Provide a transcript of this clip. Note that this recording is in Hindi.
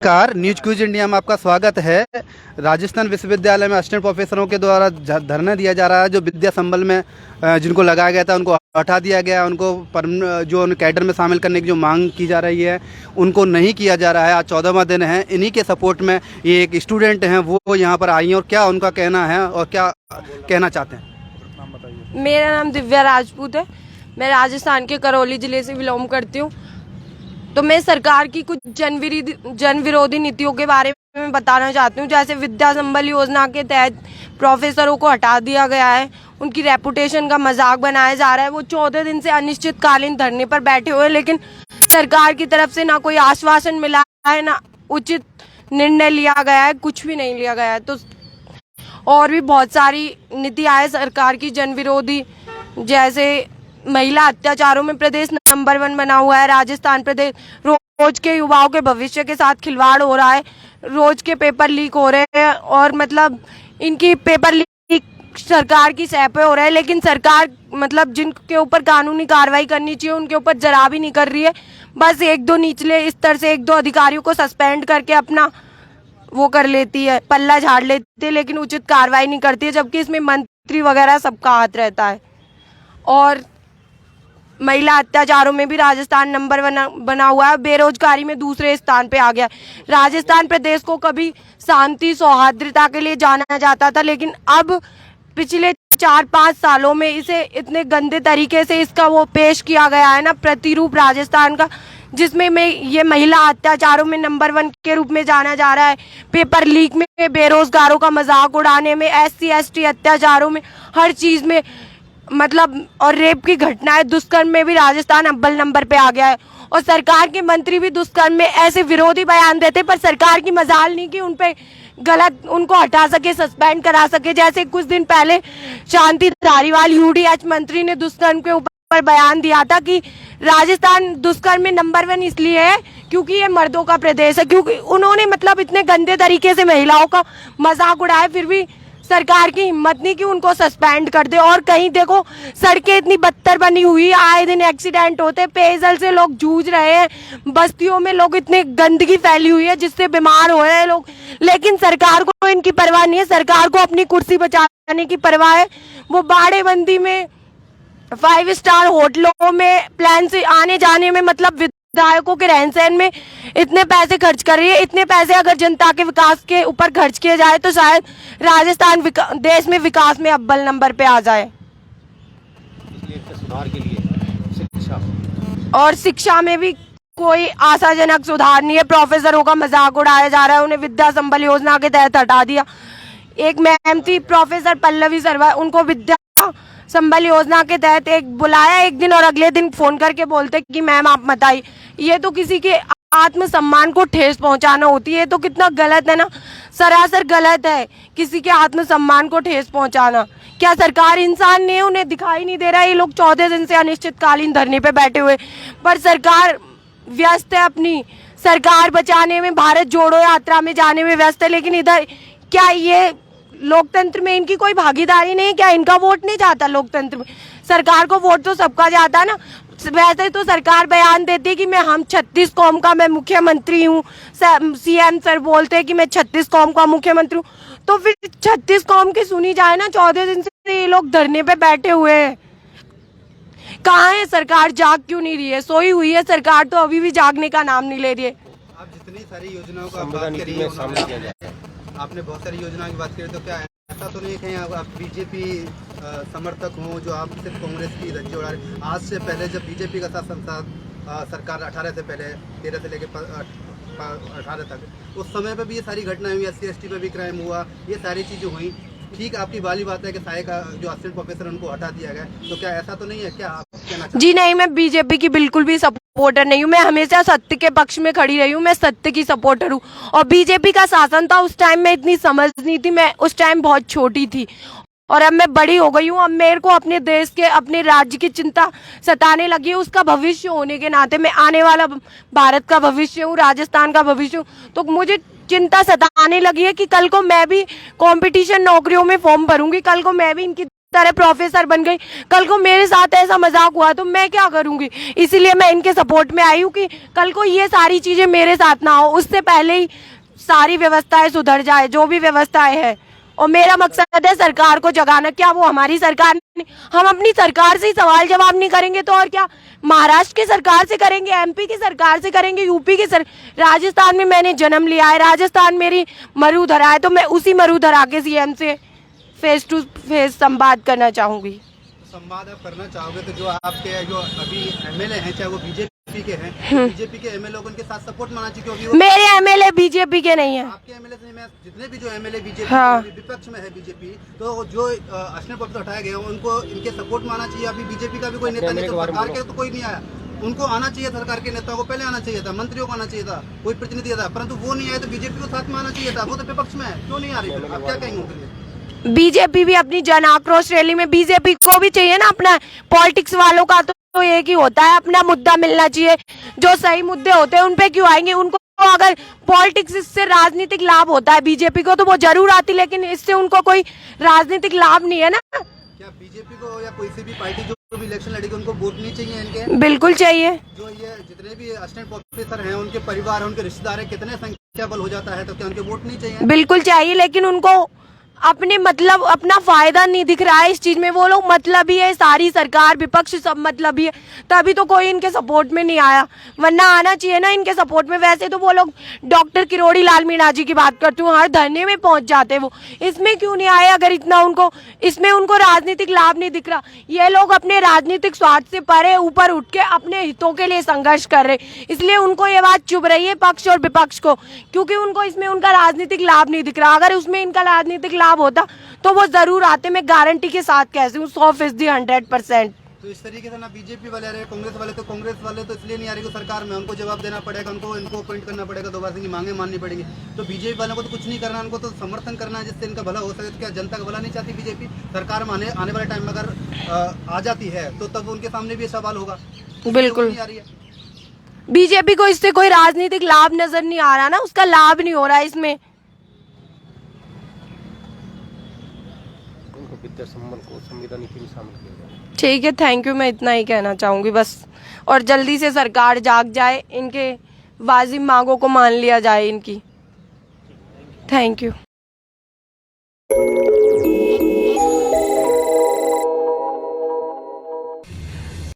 नमस्कार, न्यूज क्यूज इंडिया में आपका स्वागत है। राजस्थान विश्वविद्यालय में असिस्टेंट प्रोफेसरों के द्वारा धरना दिया जा रहा है। जो विद्या संबल में जिनको लगाया गया था उनको हटा दिया गया, उनको जो कैडर में शामिल करने की जो मांग की जा रही है उनको नहीं किया जा रहा है। आज 14वां दिन है। इन्हीं के सपोर्ट में ये एक स्टूडेंट हैं, वो यहाँ पर आई हैं और क्या उनका कहना है और क्या कहना चाहते हैं। मेरा नाम दिव्या राजपूत है। मैं राजस्थान के करौली जिले से बिलोंग करती हूँ। तो मैं सरकार की कुछ जन विरोधी नीतियों के बारे में बताना चाहती हूँ। जैसे विद्या संबल योजना के तहत प्रोफेसरों को हटा दिया गया है, उनकी रेपुटेशन का मजाक बनाया जा रहा है। वो 14 दिन से अनिश्चितकालीन धरने पर बैठे हुए हैं, लेकिन सरकार की तरफ से ना कोई आश्वासन मिला है, ना उचित निर्णय लिया गया है, कुछ भी नहीं लिया गया है। तो और भी बहुत सारी नीतियां है सरकार की जन विरोधी, जैसे महिला अत्याचारों में प्रदेश नंबर 1 बना हुआ है राजस्थान प्रदेश। रोज के युवाओं के भविष्य के साथ खिलवाड़ हो रहा है, रोज के पेपर लीक हो रहे हैं और मतलब इनकी पेपर लीक सरकार की सह पे हो रहा है, लेकिन सरकार मतलब जिनके ऊपर कानूनी कार्रवाई करनी चाहिए उनके ऊपर जरा भी नहीं कर रही है। बस एक दो निचले स्तर से एक दो अधिकारियों को सस्पेंड करके अपना वो कर लेती है, पल्ला झाड़ लेती है, लेकिन उचित कार्रवाई नहीं करती है, जबकि इसमें मंत्री वगैरह सबका हाथ रहता है। और महिला अत्याचारों में भी राजस्थान नंबर 1 बना हुआ है। बेरोजगारी में दूसरे स्थान पे आ गया। राजस्थान प्रदेश को कभी शांति सौहार्द्रता के लिए जाना जाता था, लेकिन अब पिछले 4-5 सालों में इसे इतने गंदे तरीके से इसका वो पेश किया गया है ना, प्रतिरूप राजस्थान का, जिसमें ये महिला अत्याचारों में नंबर 1 के रूप में जाना जा रहा है। पेपर लीक में, बेरोजगारों का मजाक उड़ाने में, SC/ST अत्याचारों में, हर चीज में मतलब, और रेप की घटनाएं, दुष्कर्म में भी राजस्थान अव्वल नंबर पे आ गया है। और सरकार के मंत्री भी दुष्कर्म में ऐसे विरोधी बयान देते, पर सरकार की मजाल नहीं कि उन पे गलत उनको हटा सके, सस्पेंड करा सके। जैसे कुछ दिन पहले शांति धारीवाल UDH मंत्री ने दुष्कर्म के ऊपर बयान दिया था कि राजस्थान दुष्कर्म में नंबर 1 इसलिए है क्योंकि ये मर्दों का प्रदेश है, क्योंकि उन्होंने मतलब इतने गंदे तरीके से महिलाओं का मजाक उड़ाया, फिर भी सरकार की हिम्मत नहीं कि उनको सस्पेंड कर दे। और कहीं देखो सड़कें इतनी बदतर बनी हुई, आए दिन एक्सीडेंट होते, पेयजल से लोग जूझ रहे हैं, बस्तियों में लोग इतने गंदगी फैली हुई है जिससे बीमार हो रहे हैं लोग, लेकिन सरकार को इनकी परवाह नहीं है। सरकार को अपनी कुर्सी बचाने की परवाह है। वो बाड़ेबंदी में, 5 स्टार होटलों में, प्लान से आने जाने में, मतलब विधायकों के रहन सहन में इतने पैसे खर्च कर रही है। इतने पैसे अगर जनता के विकास के ऊपर खर्च किए जाए तो शायद राजस्थान देश में विकास में अव्वल नंबर पे आ जाए। सुधार के लिए शिक्षा और शिक्षा में भी कोई आशाजनक सुधार नहीं है। प्रोफेसरों का मजाक उड़ाया जा रहा है, उन्हें विद्या संबल योजना के तहत हटा दिया। एक मैम थी प्रोफेसर पल्लवी सर्वा, उनको विद्या संबल योजना के तहत एक बुलाया एक दिन और अगले दिन फोन करके बोलते कि मैम आप मत आइए। ये तो किसी के आत्मसम्मान को ठेस पहुंचाना होती है, तो कितना गलत है ना, सरासर गलत है किसी के आत्मसम्मान को ठेस पहुंचाना। क्या सरकार इंसान नहीं है? उन्हें दिखाई नहीं दे रहा है? ये लोग 14 दिन से अनिश्चितकालीन धरने पे बैठे हुए, पर सरकार व्यस्त है अपनी सरकार बचाने में, भारत जोड़ो यात्रा में जाने में व्यस्त है। लेकिन इधर क्या ये लोकतंत्र में इनकी कोई भागीदारी नहीं? क्या इनका वोट नहीं जाता लोकतंत्र में? सरकार को वोट तो सबका जाता है ना। वैसे तो सरकार बयान देती है कि हम 36 कौम का मैं मुख्यमंत्री हूँ। CM सर बोलते हैं कि मैं 36 कौम का मुख्यमंत्री हूँ, तो फिर 36 कौम की सुनी जाए ना। 14 दिन से ये लोग धरने पे बैठे हुए हैं। कहाँ है सरकार? जाग क्यों नहीं रही है? सोई हुई है सरकार, तो अभी भी जागने का नाम नहीं ले रही है। आप जितनी सारी योजनाओं का बात करिए, आपने बहुत सारी योजनाओं की बात करी, तो क्या ऐसा तो नहीं कहीं आप BJP समर्थक हो जो आप सिर्फ कांग्रेस की धज्जी उड़ा रहे? आज से पहले जब BJP का शासन सरकार 18 से पहले 13 से लेकर 18 तक, उस समय पे भी ये सारी घटनाएं हुई, SC/ST पे भी क्राइम हुआ, ये सारी चीज़ें हुई। ठीक, आपकी वाली बात है कि साय का जो असिस्टेंट प्रोफेसर उनको हटा दिया गया, तो क्या ऐसा तो नहीं है? क्या आप कहना चाहते? जी नहीं, मैं BJP की बिल्कुल भी सपोर्टर नहीं हूँ। मैं हमेशा सत्य के पक्ष में खड़ी रही हूँ। मैं सत्य की सपोर्टर हूँ। और BJP का शासन था, उस टाइम में इतनी समझ नहीं थी, मैं उस टाइम बहुत छोटी थी, और अब मैं बड़ी हो गई हूँ। अब मेरे को अपने देश के, अपने राज्य की चिंता सताने लगी है। उसका भविष्य होने के नाते, मैं आने वाला भारत का भविष्य हूँ, राजस्थान का भविष्य हूँ, तो मुझे चिंता सताने लगी है कि कल को मैं भी कंपटीशन नौकरियों में फॉर्म भरूंगी, कल को मैं भी इनकी सारे प्रोफेसर बन गई, कल को मेरे साथ ऐसा मजाक हुआ तो मैं क्या करूंगी। इसीलिए मैं इनके सपोर्ट में आई हूँ कि कल को ये सारी चीजें मेरे साथ ना हो, उससे पहले ही सारी व्यवस्थाएं सुधर जाए, जो भी व्यवस्थाएं है। और मेरा मकसद है सरकार को जगाना। क्या वो हमारी सरकार नहीं, हम अपनी सरकार से ही सवाल जवाब नहीं करेंगे तो और क्या महाराष्ट्र की सरकार से करेंगे, एमपी की सरकार से करेंगे, यूपी की राजस्थान में मैंने जन्म लिया है, राजस्थान मेरी मरुधरा है, तो मैं उसी मरुधरा के सीएम से फेस टू फेस संवाद करना चाहूंगी। संवाद आप करना चाहोगे तो जो आपके जो अभी एमएलए हैं, चाहे वो बीजेपी के हैं, बीजेपी के एमएलए लोगों के साथ सपोर्ट माना चाहिए, क्योंकि मेरे एमएलए बीजेपी के नहीं है। आपके एमएलए नहीं, मैं जितने भी जो एमएलए बीजेपी हाँ। विपक्ष में है बीजेपी, तो जो अर्चना पद हटाए गए उनको इनके सपोर्ट माना चाहिए। अभी बीजेपी का भी कोई नेता नहीं, तो सरकार के तो कोई नहीं आया, उनको आना चाहिए, सरकार के नेताओं को पहले आना चाहिए था, मंत्रियों को आना चाहिए था, कोई प्रतिनिधि था, परंतु वो नहीं आया, तो बीजेपी को साथ में आना चाहिए था, वो तो विपक्ष में है, क्यों नहीं आ रही? आप क्या कहेंगे उनके लिए? बीजेपी भी अपनी जन आक्रोश रैली में, बीजेपी को भी चाहिए ना अपना, पॉलिटिक्स वालों का तो एक ही होता है, अपना मुद्दा मिलना चाहिए, जो सही मुद्दे होते हैं उन पे क्यों आएंगे। उनको अगर पॉलिटिक्स इससे राजनीतिक लाभ होता है बीजेपी को तो वो जरूर आती, लेकिन इससे उनको कोई राजनीतिक लाभ नहीं है ना। क्या बीजेपी को या कोई सी भी पार्टी जो भी इलेक्शन लड़ेगी उनको वोट नहीं चाहिए इनके? बिल्कुल चाहिए। जो ये जितने भी असिस्टेंट प्रोफेसर हैं, उनके परिवार, उनके रिश्तेदार हैं, कितने संख्या बल हो जाता है, तो क्या उनके वोट नहीं चाहिए? बिल्कुल चाहिए, लेकिन उनको अपने मतलब अपना फायदा नहीं दिख रहा है इस चीज में। वो लोग मतलबी है, सारी सरकार विपक्ष सब मतलबी है, तभी तो कोई इनके सपोर्ट में नहीं आया, वरना आना चाहिए ना इनके सपोर्ट में। वैसे तो वो लोग डॉक्टर किरोड़ी लाल मीणा जी की बात करती हूँ, हर धरने में पहुंच जाते वो, इसमें क्यों नहीं आए? अगर इतना उनको इसमें उनको राजनीतिक लाभ नहीं दिख रहा, ये लोग अपने राजनीतिक स्वार्थ से परे ऊपर उठ के अपने हितों के लिए संघर्ष कर रहे, इसलिए उनको ये बात चुभ रही है पक्ष और विपक्ष को, क्योंकि उनको इसमें उनका राजनीतिक लाभ नहीं दिख रहा। अगर उसमें इनका राजनीतिक लाभ होता तो वो जरूर आते, मैं गारंटी के साथ कहती हूँ 100%, 100%। तो इस तरीके से ना बीजेपी वाले आ रहे, कांग्रेस वाले तो इसलिए नहीं आ रही, सरकार में उनको जवाब देना पड़ेगा, इनको अपॉइंट करना पड़ेगा, दोबारा की मांगे माननी पड़ेगी। तो बीजेपी वालों को तो कुछ नहीं करना, उनको तो समर्थन करना है जिससे इनका भला हो सके। तो क्या जनता का भला नहीं चाहती बीजेपी? सरकार में आने वाले टाइम में अगर आ जाती है तो तब उनके सामने भी सवाल होगा। बिल्कुल बीजेपी को इससे कोई राजनीतिक लाभ नजर नहीं आ रहा ना, उसका लाभ नहीं हो रहा है इसमें। विद्या संबल को संविधान नीति में शामिल किया जाए। ठीक है, थैंक यू, मैं इतना ही कहना चाहूंगी बस। और जल्दी से सरकार जाग जाए, इनके वाजिब मांगों को मान लिया जाए इनकी। Thank you.